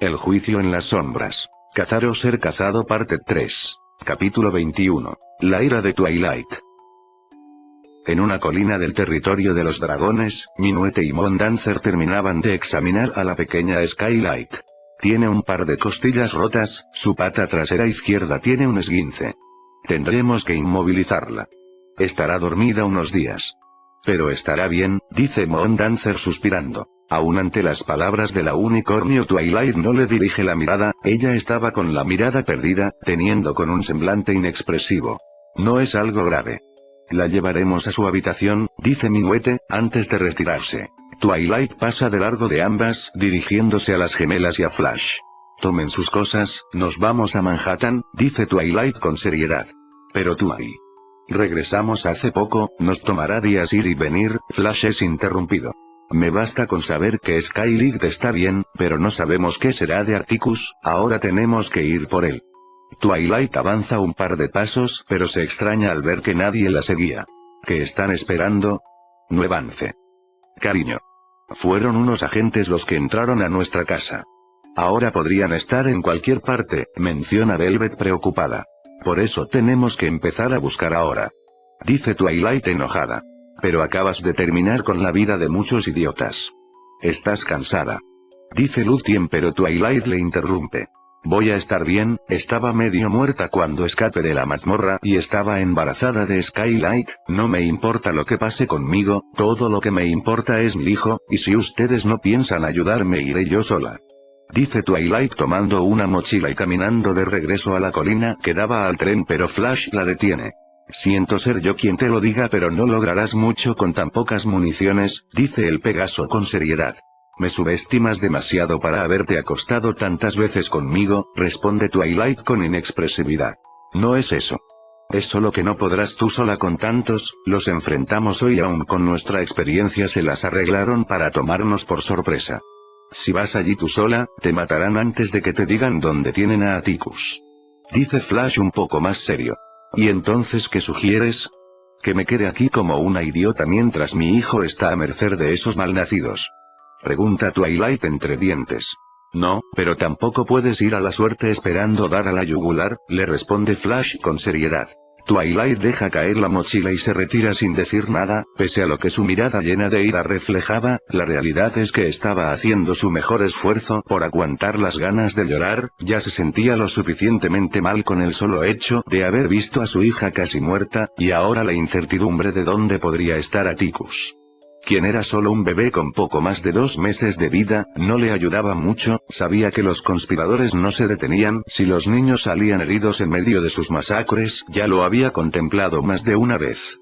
El juicio en las sombras. Cazar o ser cazado parte 3. Capítulo 21. La ira de Twilight. En una colina del territorio de los dragones, Minuete y Mondancer terminaban de examinar a la pequeña Skylight. Tiene un par de costillas rotas, su pata trasera izquierda tiene un esguince. Tendremos que inmovilizarla. Estará dormida unos días. Pero estará bien, dice Mondancer suspirando. Aún ante las palabras de la unicornio, Twilight no le dirige la mirada, ella estaba con la mirada perdida, teniendo con un semblante inexpresivo. No es algo grave. La llevaremos a su habitación, dice Minuete, antes de retirarse. Twilight pasa de largo de ambas, dirigiéndose a las gemelas y a Flash. Tomen sus cosas, nos vamos a Manhattan, dice Twilight con seriedad. Pero Twilight. Regresamos hace poco, nos tomará días ir y venir, Flash es interrumpido. Me basta con saber que Skylight está bien, pero no sabemos qué será de Atticus, ahora tenemos que ir por él. Twilight avanza un par de pasos, pero se extraña al ver que nadie la seguía. ¿Qué están esperando? No avance. Cariño. Fueron unos agentes los que entraron a nuestra casa. Ahora podrían estar en cualquier parte, menciona Velvet preocupada. Por eso tenemos que empezar a buscar ahora. Dice Twilight enojada. Pero acabas de terminar con la vida de muchos idiotas. Estás cansada. Dice Lúthien, pero Twilight le interrumpe. Voy a estar bien, estaba medio muerta cuando escapé de la mazmorra y estaba embarazada de Skylight, no me importa lo que pase conmigo, todo lo que me importa es mi hijo, y si ustedes no piensan ayudarme iré yo sola. Dice Twilight tomando una mochila y caminando de regreso a la colina que daba al tren, pero Flash la detiene. Siento ser yo quien te lo diga, pero no lograrás mucho con tan pocas municiones, dice el Pegaso con seriedad. Me subestimas demasiado para haberte acostado tantas veces conmigo, responde Twilight con inexpresividad. No es eso. Es solo que no podrás tú sola con tantos, los enfrentamos hoy aún con nuestra experiencia se las arreglaron para tomarnos por sorpresa. Si vas allí tú sola, te matarán antes de que te digan dónde tienen a Atticus. Dice Flash un poco más serio. ¿Y entonces qué sugieres? ¿Que me quede aquí como una idiota mientras mi hijo está a merced de esos malnacidos? Pregunta Twilight entre dientes. No, pero tampoco puedes ir a la suerte esperando dar a la yugular, le responde Flash con seriedad. Twilight deja caer la mochila y se retira sin decir nada, pese a lo que su mirada llena de ira reflejaba, la realidad es que estaba haciendo su mejor esfuerzo por aguantar las ganas de llorar, ya se sentía lo suficientemente mal con el solo hecho de haber visto a su hija casi muerta, y ahora la incertidumbre de dónde podría estar Atticus. Quien era solo un bebé con poco más de 2 meses de vida, no le ayudaba mucho, sabía que los conspiradores no se detenían si los niños salían heridos en medio de sus masacres, ya lo había contemplado más de una vez.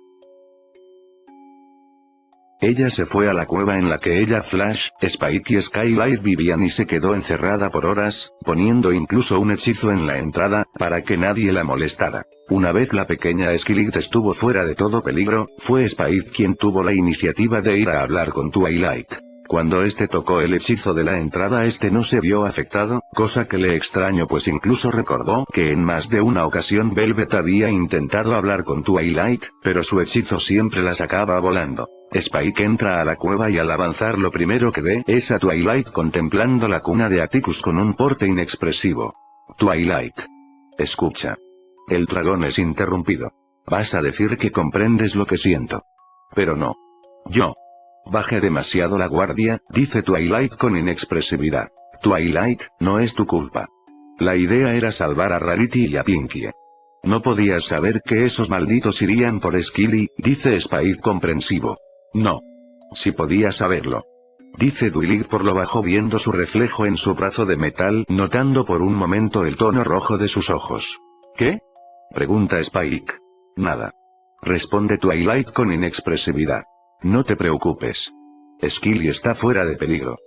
Ella se fue a la cueva en la que ella, Flash, Spike y Skylight vivían y se quedó encerrada por horas, poniendo incluso un hechizo en la entrada, para que nadie la molestara. Una vez la pequeña Skylight estuvo fuera de todo peligro, fue Spike quien tuvo la iniciativa de ir a hablar con Twilight. Cuando este tocó el hechizo de la entrada no se vio afectado, cosa que le extrañó pues incluso recordó que en más de una ocasión Velvet había intentado hablar con Twilight, pero su hechizo siempre la sacaba volando. Spike entra a la cueva y al avanzar lo primero que ve es a Twilight contemplando la cuna de Atticus con un porte inexpresivo. Twilight. Escucha. El dragón es interrumpido. Vas a decir que comprendes lo que siento. Pero no. Yo. Baje demasiado la guardia, dice Twilight con inexpresividad. Twilight, no es tu culpa. La idea era salvar a Rarity y a Pinkie. No podías saber que esos malditos irían por Skilly, dice Spike comprensivo. No. Sí podía saberlo. Dice Twilight por lo bajo viendo su reflejo en su brazo de metal, notando por un momento el tono rojo de sus ojos. ¿Qué? Pregunta Spike. Nada. Responde Twilight con inexpresividad. No te preocupes. Skilly está fuera de peligro.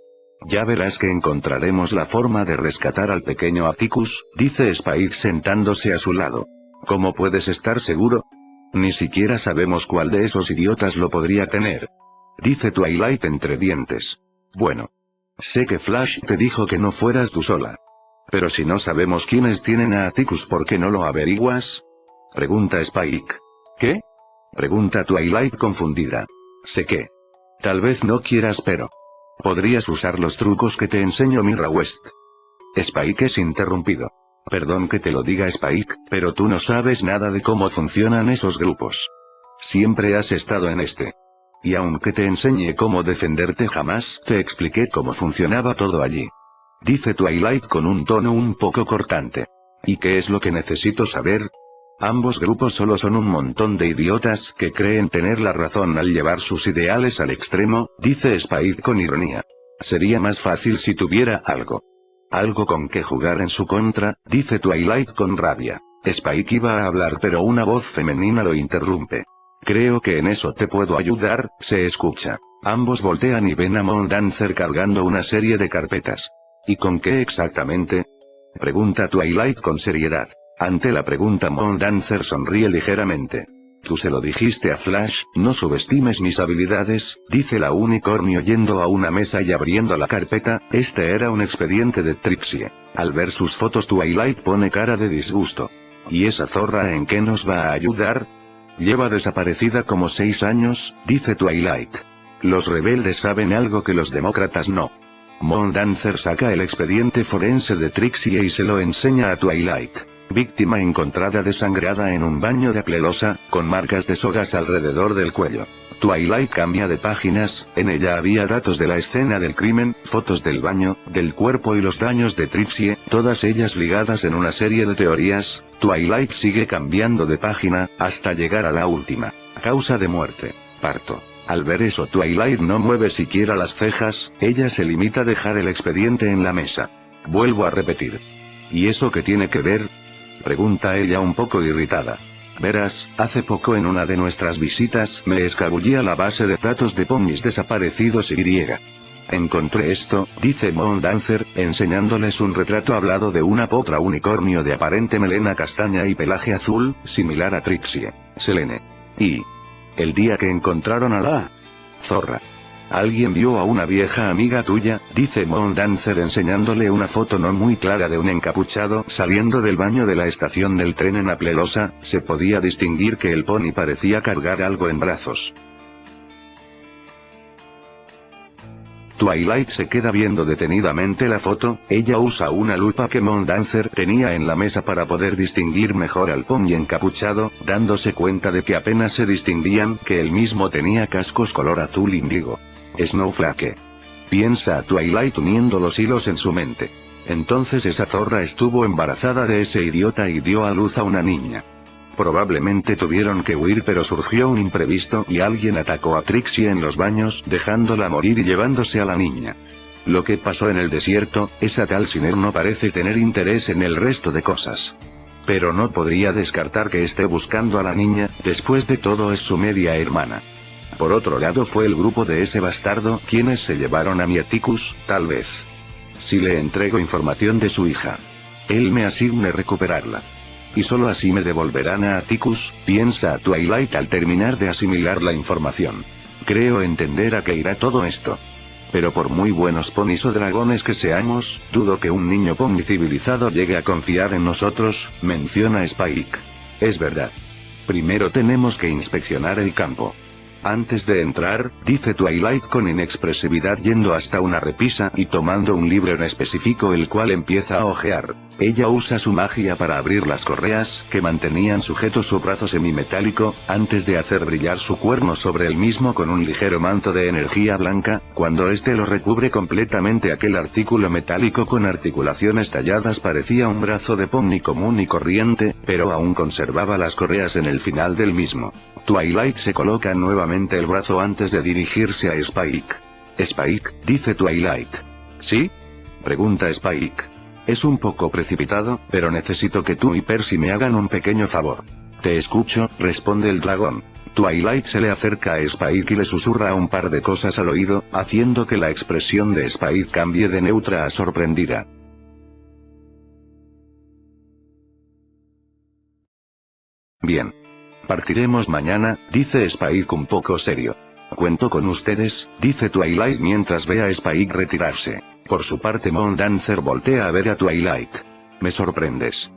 Ya verás que encontraremos la forma de rescatar al pequeño Atticus, dice Spike sentándose a su lado. ¿Cómo puedes estar seguro? Ni siquiera sabemos cuál de esos idiotas lo podría tener. Dice Twilight entre dientes. Bueno. Sé que Flash te dijo que no fueras tú sola. Pero si no sabemos quiénes tienen a Atticus, ¿por qué no lo averiguas? Pregunta Spike. ¿Qué? Pregunta Twilight confundida. Sé que. Tal vez no quieras, pero. Podrías usar los trucos que te enseñó Mira West. Spike es interrumpido. Perdón que te lo diga Spike, pero tú no sabes nada de cómo funcionan esos grupos. Siempre has estado en este. Y aunque te enseñé cómo defenderte jamás te expliqué cómo funcionaba todo allí. Dice Twilight con un tono un poco cortante. ¿Y qué es lo que necesito saber? Ambos grupos solo son un montón de idiotas que creen tener la razón al llevar sus ideales al extremo, dice Spike con ironía. Sería más fácil si tuviera algo. Algo con que jugar en su contra, dice Twilight con rabia. Spike iba a hablar pero una voz femenina lo interrumpe. Creo que en eso te puedo ayudar, se escucha. Ambos voltean y ven a Mondancer cargando una serie de carpetas. ¿Y con qué exactamente? Pregunta Twilight con seriedad. Ante la pregunta Mondancer sonríe ligeramente. Tú se lo dijiste a Flash, no subestimes mis habilidades, dice la unicornio yendo a una mesa y abriendo la carpeta. Este era un expediente de Trixie. Al ver sus fotos Twilight pone cara de disgusto. ¿Y esa zorra en qué nos va a ayudar? Lleva desaparecida como 6 años, dice Twilight. Los rebeldes saben algo que los demócratas no. Mondancer saca el expediente forense de Trixie y se lo enseña a Twilight. Víctima encontrada desangrada en un baño de aclelosa, con marcas de sogas alrededor del cuello. Twilight cambia de páginas, en ella había datos de la escena del crimen, fotos del baño, del cuerpo y los daños de Trixie, todas ellas ligadas en una serie de teorías. Twilight sigue cambiando de página, hasta llegar a la última. Causa de muerte. Parto. Al ver eso Twilight no mueve siquiera las cejas, ella se limita a dejar el expediente en la mesa. Vuelvo a repetir. ¿Y eso qué tiene que ver? Pregunta ella un poco irritada. Verás, hace poco en una de nuestras visitas me escabullí a la base de datos de ponis desaparecidos y. Encontré esto, dice Mondancer, enseñándoles un retrato hablado de una potra unicornio de aparente melena castaña y pelaje azul, similar a Trixie. Selene. Y el día que encontraron a la zorra. Alguien vio a una vieja amiga tuya, dice Mondancer enseñándole una foto no muy clara de un encapuchado saliendo del baño de la estación del tren en Aplelosa. Se podía distinguir que el pony parecía cargar algo en brazos. Twilight se queda viendo detenidamente la foto, ella usa una lupa que Mondancer tenía en la mesa para poder distinguir mejor al pony encapuchado, dándose cuenta de que apenas se distinguían, que él mismo tenía cascos color azul índigo. Snowflake. Piensa a Twilight uniendo los hilos en su mente. Entonces esa zorra estuvo embarazada de ese idiota y dio a luz a una niña. Probablemente tuvieron que huir pero surgió un imprevisto y alguien atacó a Trixie en los baños dejándola morir y llevándose a la niña. Lo que pasó en el desierto, esa tal Sinner no parece tener interés en el resto de cosas. Pero no podría descartar que esté buscando a la niña, después de todo es su media hermana. Por otro lado fue el grupo de ese bastardo quienes se llevaron a mi Atticus, tal vez. Si le entrego información de su hija, él me asigne recuperarla. Y solo así me devolverán a Atticus, piensa Twilight al terminar de asimilar la información. Creo entender a qué irá todo esto. Pero por muy buenos ponis o dragones que seamos, dudo que un niño pony civilizado llegue a confiar en nosotros, menciona Spike. Es verdad. Primero tenemos que inspeccionar el campo. Antes de entrar, dice Twilight con inexpresividad yendo hasta una repisa y tomando un libro en específico el cual empieza a hojear. Ella usa su magia para abrir las correas que mantenían sujeto su brazo semimetálico, antes de hacer brillar su cuerno sobre el mismo con un ligero manto de energía blanca. Cuando este lo recubre completamente aquel artículo metálico con articulaciones talladas parecía un brazo de pony común y corriente, pero aún conservaba las correas en el final del mismo. Twilight se coloca nuevamente el brazo antes de dirigirse a Spike. Spike, dice Twilight. ¿Sí? Pregunta Spike. Es un poco precipitado, pero necesito que tú y Percy me hagan un pequeño favor. Te escucho, responde el dragón. Twilight se le acerca a Spike y le susurra un par de cosas al oído, haciendo que la expresión de Spike cambie de neutra a sorprendida. Bien. Partiremos mañana, dice Spike un poco serio. Cuento con ustedes, dice Twilight mientras ve a Spike retirarse. Por su parte Mondancer voltea a ver a Twilight. Me sorprendes.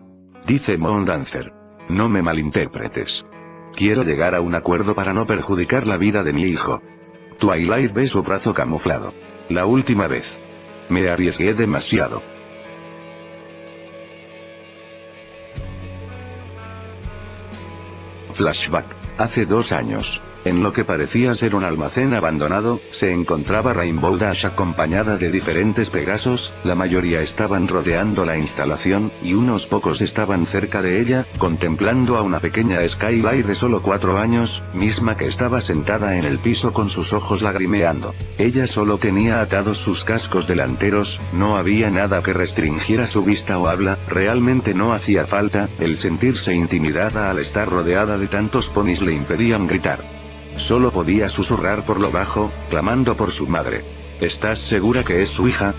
Dice Mondancer. No me malinterpretes. Quiero llegar a un acuerdo para no perjudicar la vida de mi hijo. Twilight ve su brazo camuflado. La última vez. Me arriesgué demasiado. flashback. Hace 2 años. En lo que parecía ser un almacén abandonado, se encontraba Rainbow Dash acompañada de diferentes Pegasos, la mayoría estaban rodeando la instalación, y unos pocos estaban cerca de ella, contemplando a una pequeña Skylight de solo 4 años, misma que estaba sentada en el piso con sus ojos lagrimeando. Ella solo tenía atados sus cascos delanteros, no había nada que restringiera su vista o habla, realmente no hacía falta, el sentirse intimidada al estar rodeada de tantos ponis le impedían gritar. Solo podía susurrar por lo bajo, clamando por su madre. ¿Estás segura que es su hija?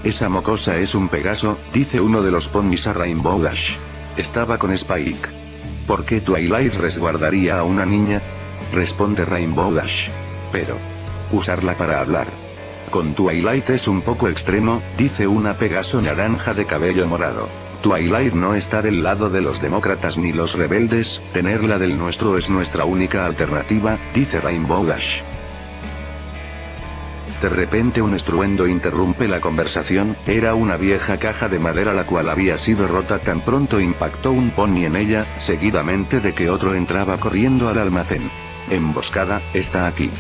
Esa mocosa es un Pegaso, dice uno de los ponis a Rainbow Dash. Estaba con Spike. ¿Por qué Twilight resguardaría a una niña? Responde Rainbow Dash. Pero usarla para hablar con Twilight es un poco extremo, dice una Pegaso naranja de cabello morado. Twilight no está del lado de los demócratas ni los rebeldes, tenerla del nuestro es nuestra única alternativa, dice Rainbow Dash. De repente un estruendo interrumpe la conversación, era una vieja caja de madera la cual había sido rota tan pronto impactó un pony en ella, seguidamente de que otro entraba corriendo al almacén. Emboscada, está aquí.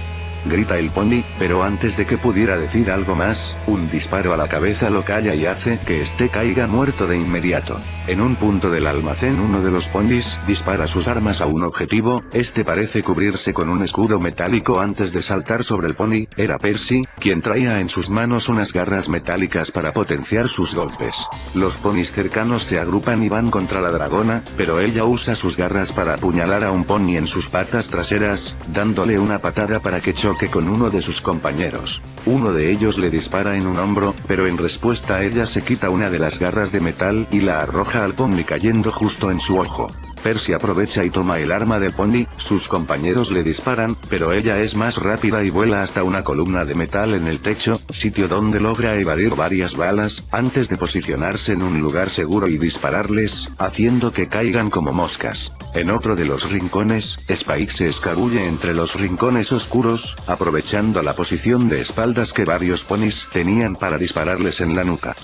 Grita el pony, pero antes de que pudiera decir algo más, un disparo a la cabeza lo calla y hace que este caiga muerto de inmediato. En un punto del almacén uno de los ponis dispara sus armas a un objetivo, este parece cubrirse con un escudo metálico antes de saltar sobre el pony, era Percy, quien traía en sus manos unas garras metálicas para potenciar sus golpes. Los ponis cercanos se agrupan y van contra la dragona, pero ella usa sus garras para apuñalar a un pony en sus patas traseras, dándole una patada para que choque con uno de sus compañeros. Uno de ellos le dispara en un hombro, pero en respuesta ella se quita una de las garras de metal y la arroja al pony cayendo justo en su ojo. Percy aprovecha y toma el arma del pony, sus compañeros le disparan, pero ella es más rápida y vuela hasta una columna de metal en el techo, sitio donde logra evadir varias balas, antes de posicionarse en un lugar seguro y dispararles, haciendo que caigan como moscas. En otro de los rincones, Spike se escabulle entre los rincones oscuros, aprovechando la posición de espaldas que varios ponis tenían para dispararles en la nuca.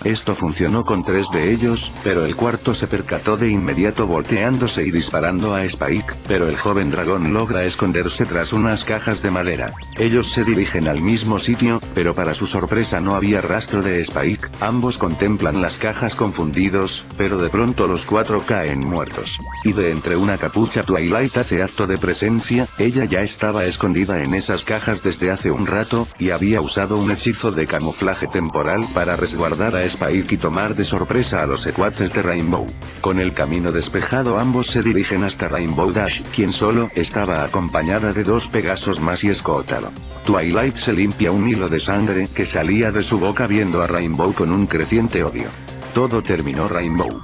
Esto funcionó con 3 de ellos, pero el cuarto se percató de inmediato volteándose y disparando a Spike, pero el joven dragón logra esconderse tras unas cajas de madera. Ellos se dirigen al mismo sitio, pero para su sorpresa no había rastro de Spike, ambos contemplan las cajas confundidos, pero de pronto los 4 caen muertos. Y de entre una capucha Twilight hace acto de presencia, ella ya estaba escondida en esas cajas desde hace un rato, y había usado un hechizo de camuflaje temporal para resguardar a Spike y tomar de sorpresa a los secuaces de Rainbow. Con el camino despejado ambos se dirigen hasta Rainbow Dash, quien solo estaba acompañada de 2 Pegasos más y escótalo. Twilight se limpia un hilo de sangre que salía de su boca viendo a Rainbow con un creciente odio. Todo terminó Rainbow.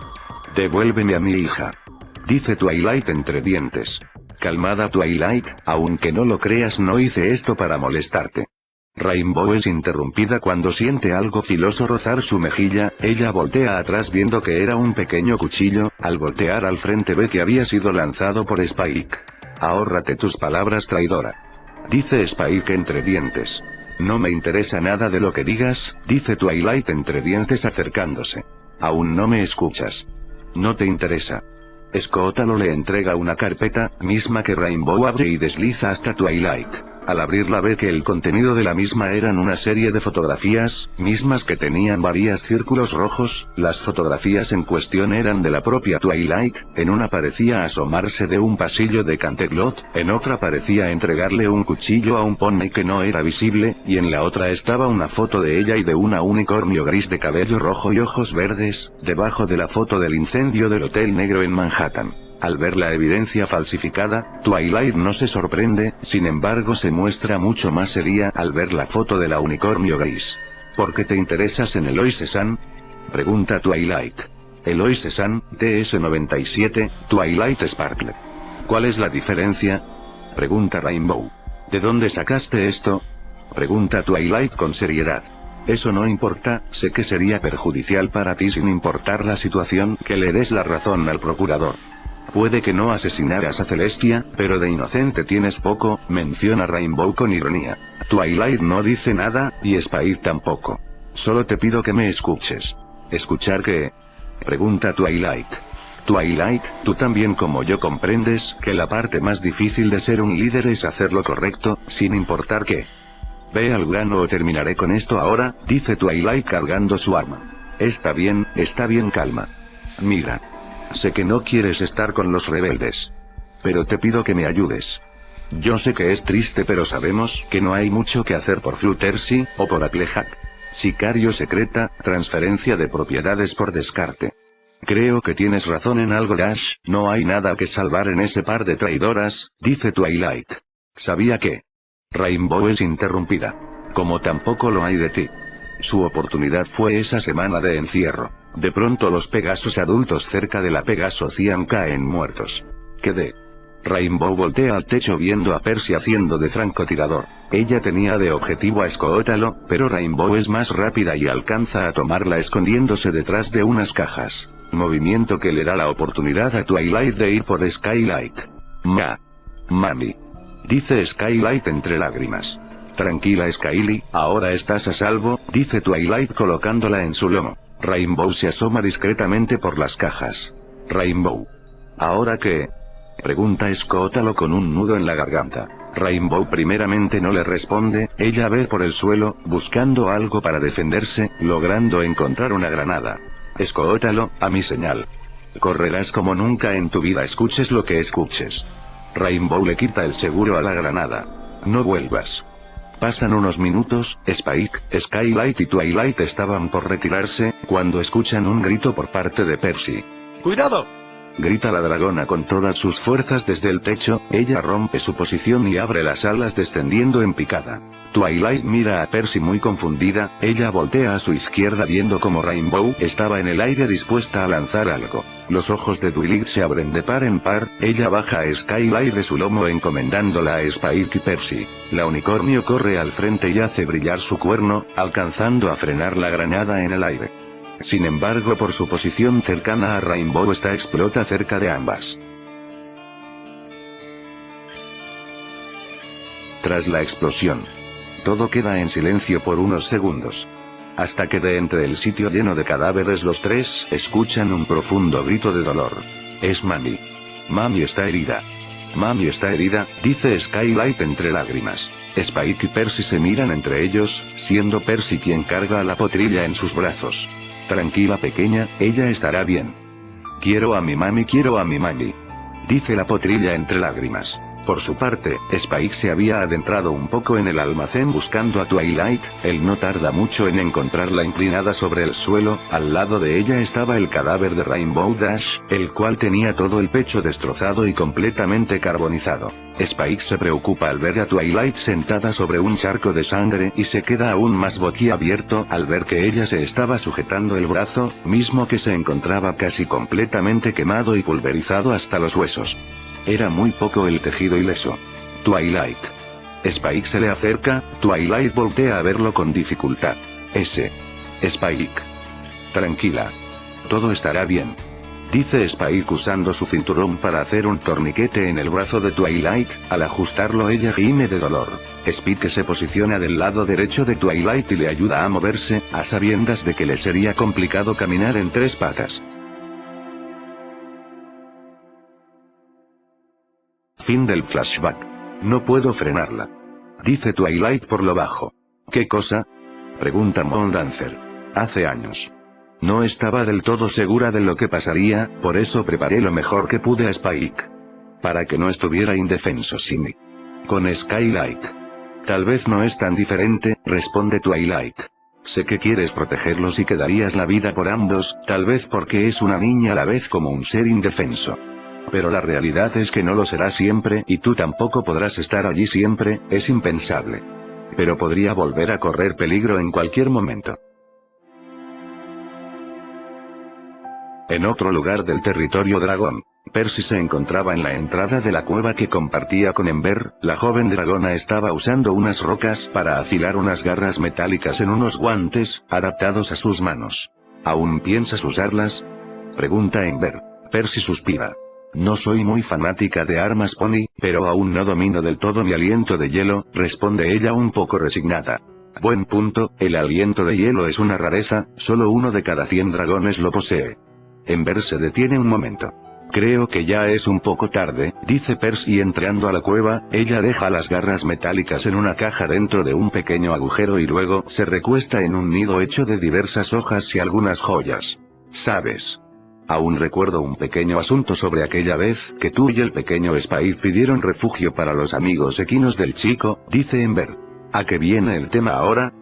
Devuélveme a mi hija. Dice Twilight entre dientes. Calmada Twilight, aunque no lo creas no hice esto para molestarte. Rainbow es interrumpida cuando siente algo filoso rozar su mejilla, ella voltea atrás viendo que era un pequeño cuchillo, al voltear al frente ve que había sido lanzado por Spike. Ahórrate tus palabras traidora. Dice Spike entre dientes. No me interesa nada de lo que digas, dice Twilight entre dientes acercándose. Aún no me escuchas. No te interesa. Escótalo le entrega una carpeta, misma que Rainbow abre y desliza hasta Twilight. Al abrirla ve que el contenido de la misma eran una serie de fotografías, mismas que tenían varios círculos rojos, las fotografías en cuestión eran de la propia Twilight, en una parecía asomarse de un pasillo de Canterlot, en otra parecía entregarle un cuchillo a un pony que no era visible, y en la otra estaba una foto de ella y de una unicornio gris de cabello rojo y ojos verdes, debajo de la foto del incendio del Hotel Negro en Manhattan. Al ver la evidencia falsificada, Twilight no se sorprende, sin embargo se muestra mucho más seria al ver la foto de la unicornio gris. ¿Por qué te interesas en Eloise-san? Pregunta Twilight. Eloise-san, TS97, Twilight Sparkle. ¿Cuál es la diferencia? Pregunta Rainbow. ¿De dónde sacaste esto? Pregunta Twilight con seriedad. Eso no importa, sé que sería perjudicial para ti sin importar la situación que le des la razón al procurador. Puede que no asesinaras a Celestia, pero de inocente tienes poco, menciona Rainbow con ironía. Twilight no dice nada, y Spike tampoco. Solo te pido que me escuches. ¿Escuchar qué? Pregunta Twilight. Twilight, tú también como yo comprendes que la parte más difícil de ser un líder es hacer lo correcto, sin importar qué. Ve al grano o terminaré con esto ahora, dice Twilight cargando su arma. Está bien, calma. Mira. Sé que no quieres estar con los rebeldes. Pero te pido que me ayudes. Yo sé que es triste pero sabemos que no hay mucho que hacer por Fluttershy, o por Applejack. Sicario secreta, transferencia de propiedades por descarte. Creo que tienes razón en algo Dash, no hay nada que salvar en ese par de traidoras, dice Twilight. Sabía que Rainbow es interrumpida. Como tampoco lo hay de ti. Su oportunidad fue esa semana de encierro. De pronto los Pegasos adultos cerca de la Pegasocian caen muertos. ¿Qué de? Rainbow voltea al techo viendo a Percy haciendo de francotirador. Ella tenía de objetivo a Scootalo, pero Rainbow es más rápida y alcanza a tomarla escondiéndose detrás de unas cajas. Movimiento que le da la oportunidad a Twilight de ir por Skylight. Mami. Dice Skylight entre lágrimas. Tranquila Skyly, ahora estás a salvo, dice Twilight colocándola en su lomo. Rainbow se asoma discretamente por las cajas. Rainbow. ¿Ahora qué? Pregunta Scootalo con un nudo en la garganta. Rainbow primeramente no le responde, ella ve por el suelo, buscando algo para defenderse, logrando encontrar una granada. Scootalo, a mi señal. Correrás como nunca en tu vida escuches lo que escuches. Rainbow le quita el seguro a la granada. No vuelvas. Pasan unos minutos, Spike, Skylight y Twilight estaban por retirarse, cuando escuchan un grito por parte de Percy. ¡Cuidado! Grita la dragona con todas sus fuerzas desde el techo, ella rompe su posición y abre las alas descendiendo en picada. Twilight mira a Percy muy confundida, ella voltea a su izquierda viendo como Rainbow estaba en el aire dispuesta a lanzar algo. Los ojos de Twilight se abren de par en par, ella baja a Skylight de su lomo encomendándola a Spike y Percy. La unicornio corre al frente y hace brillar su cuerno, alcanzando a frenar la granada en el aire. Sin embargo por su posición cercana a Rainbow esta explota cerca de ambas. Tras la explosión, todo queda en silencio por unos segundos. Hasta que de entre el sitio lleno de cadáveres los tres escuchan un profundo grito de dolor. Es Mami. Mami está herida. Mami está herida, dice Skylight entre lágrimas. Spike y Percy se miran entre ellos, siendo Percy quien carga a la potrilla en sus brazos. Tranquila pequeña, ella estará bien. Quiero a mi mami, dice la potrilla entre lágrimas. Por su parte, Spike se había adentrado un poco en el almacén buscando a Twilight, él no tarda mucho en encontrarla inclinada sobre el suelo, al lado de ella estaba el cadáver de Rainbow Dash, el cual tenía todo el pecho destrozado y completamente carbonizado. Spike se preocupa al ver a Twilight sentada sobre un charco de sangre y se queda aún más boquiabierto al ver que ella se estaba sujetando el brazo, mismo que se encontraba casi completamente quemado y pulverizado hasta los huesos. Era muy poco el tejido ileso. Twilight. Spike se le acerca, Twilight voltea a verlo con dificultad. Spike. Tranquila. Todo estará bien. Dice Spike usando su cinturón para hacer un torniquete en el brazo de Twilight, al ajustarlo ella gime de dolor. Spike se posiciona del lado derecho de Twilight y le ayuda a moverse, a sabiendas de que le sería complicado caminar en tres patas. Fin del flashback. No puedo frenarla. Dice Twilight por lo bajo. ¿Qué cosa? Pregunta Mondancer. Hace años. No estaba del todo segura de lo que pasaría, por eso preparé lo mejor que pude a Spike. Para que no estuviera indefenso sin mí. Con Skylight. Tal vez no es tan diferente, responde Twilight. Sé que quieres protegerlos y que darías la vida por ambos, tal vez porque es una niña a la vez como un ser indefenso. Pero la realidad es que no lo será siempre y tú tampoco podrás estar allí siempre, es impensable. Pero podría volver a correr peligro en cualquier momento. En otro lugar del territorio dragón, Percy se encontraba en la entrada de la cueva que compartía con Ember, la joven dragona estaba usando unas rocas para afilar unas garras metálicas en unos guantes, adaptados a sus manos. ¿Aún piensas usarlas? Pregunta Ember. Percy suspira. No soy muy fanática de armas Pony, pero aún no domino del todo mi aliento de hielo, responde ella un poco resignada. Buen punto, el aliento de hielo es una rareza, solo uno de cada 100 dragones lo posee. Ember se detiene un momento. Creo que ya es un poco tarde, dice Percy entrando a la cueva. Ella deja las garras metálicas en una caja dentro de un pequeño agujero y luego se recuesta en un nido hecho de diversas hojas y algunas joyas. ¿Sabes? Aún recuerdo un pequeño asunto sobre aquella vez que tú y el pequeño Spike pidieron refugio para los amigos equinos del chico, dice Ember. ¿A qué viene el tema ahora?,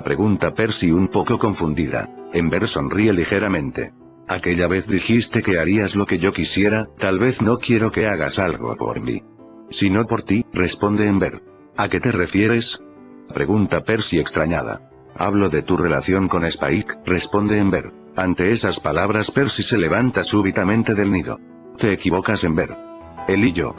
pregunta Percy un poco confundida. Ember sonríe ligeramente. Aquella vez dijiste que harías lo que yo quisiera, tal vez no quiero que hagas algo por mí. Si no por ti, responde Ember. ¿A qué te refieres?, pregunta Percy extrañada. Hablo de tu relación con Spike, responde Ember. Ante esas palabras Percy se levanta súbitamente del nido. Te equivocas, Ember. Él y yo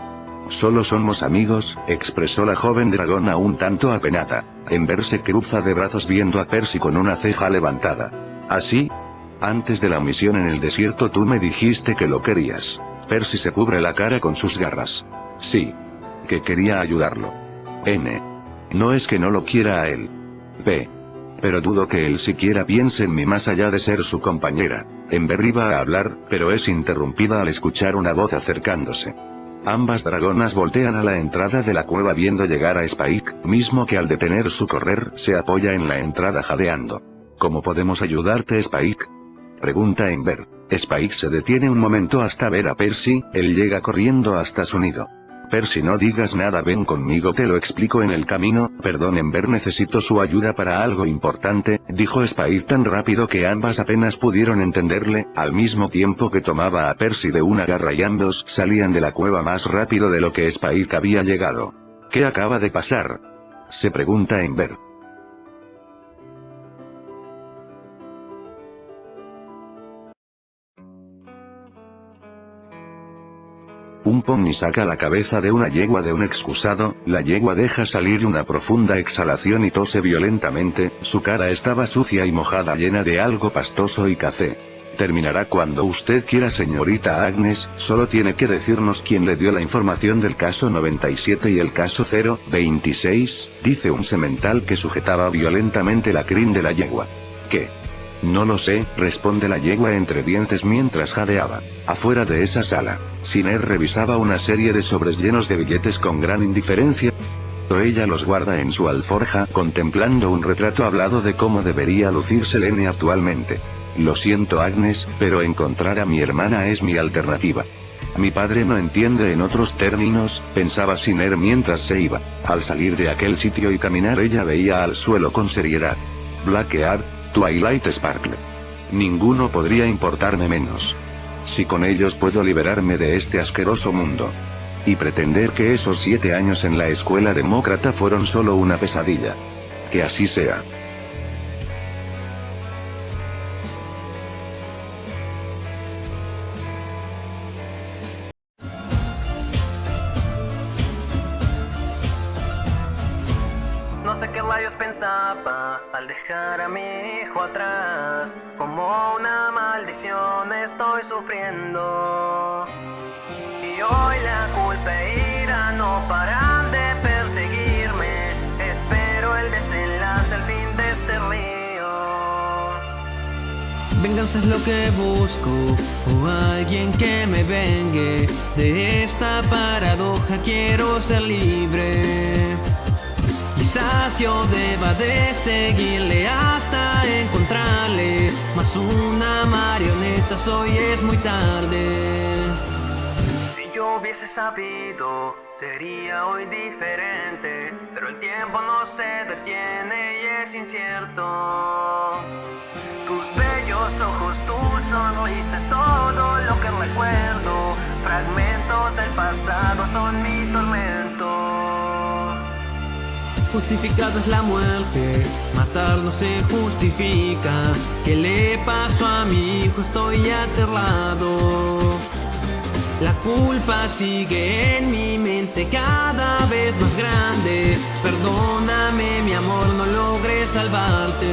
solo somos amigos, expresó la joven dragona un tanto apenada. Ember se cruza de brazos viendo a Percy con una ceja levantada. ¿Así? Antes de la misión en el desierto tú me dijiste que lo querías. Percy se cubre la cara con sus garras. Sí. Que quería ayudarlo. N. No es que no lo quiera a él. P. Pero dudo que él siquiera piense en mí más allá de ser su compañera. Ember iba a hablar, pero es interrumpida al escuchar una voz acercándose. Ambas dragonas voltean a la entrada de la cueva viendo llegar a Spike, mismo que al detener su correr se apoya en la entrada jadeando. ¿Cómo podemos ayudarte, Spike?, pregunta Ember. Spike se detiene un momento hasta ver a Percy. Él llega corriendo hasta su nido. Percy, no digas nada, ven conmigo, te lo explico en el camino. Perdón, Ember, necesito su ayuda para algo importante, dijo Spike tan rápido que ambas apenas pudieron entenderle, al mismo tiempo que tomaba a Percy de una garra y ambos salían de la cueva más rápido de lo que Spike había llegado. ¿Qué acaba de pasar?, se pregunta Ember. Un pony saca la cabeza de una yegua de un excusado, la yegua deja salir una profunda exhalación y tose violentamente. Su cara estaba sucia y mojada, llena de algo pastoso y café. Terminará cuando usted quiera, señorita Agnes, solo tiene que decirnos quién le dio la información del caso 97 y el caso 026, dice un semental que sujetaba violentamente la crin de la yegua. ¿Qué? No lo sé, responde la yegua entre dientes mientras jadeaba. Afuera de esa sala, Siner revisaba una serie de sobres llenos de billetes con gran indiferencia. Ella los guarda en su alforja, contemplando un retrato hablado de cómo debería lucirse Lene actualmente. Lo siento, Agnes, pero encontrar a mi hermana es mi alternativa. Mi padre no entiende en otros términos, pensaba Siner mientras se iba. Al salir de aquel sitio y caminar, ella veía al suelo con seriedad. Blackheart, Twilight Sparkle. Ninguno podría importarme menos. Si con ellos puedo liberarme de este asqueroso mundo. Y pretender que esos 7 años en la escuela demócrata fueron solo una pesadilla. Que así sea. No sé qué rayos pensaba al dejar a mi hijo atrás. Como una maldición estoy sufriendo. Y hoy la culpa e ira no paran de perseguirme. Espero el desenlace, el fin de este río. Venganza es lo que busco, o alguien que me vengue. De esta paradoja quiero ser libre. Quizás yo deba de seguirle hasta encontrarle, mas una marioneta soy, es muy tarde. Si yo hubiese sabido, sería hoy diferente, pero el tiempo no se detiene y es incierto. Tus bellos ojos, tu sonrisa, todo lo que recuerdo. Fragmentos del pasado son mi tormento. Justificada es la muerte, matar no se justifica. ¿Qué le pasó a mi hijo? Estoy aterrado. La culpa sigue en mi mente cada vez más grande. Perdóname, mi amor, no logré salvarte.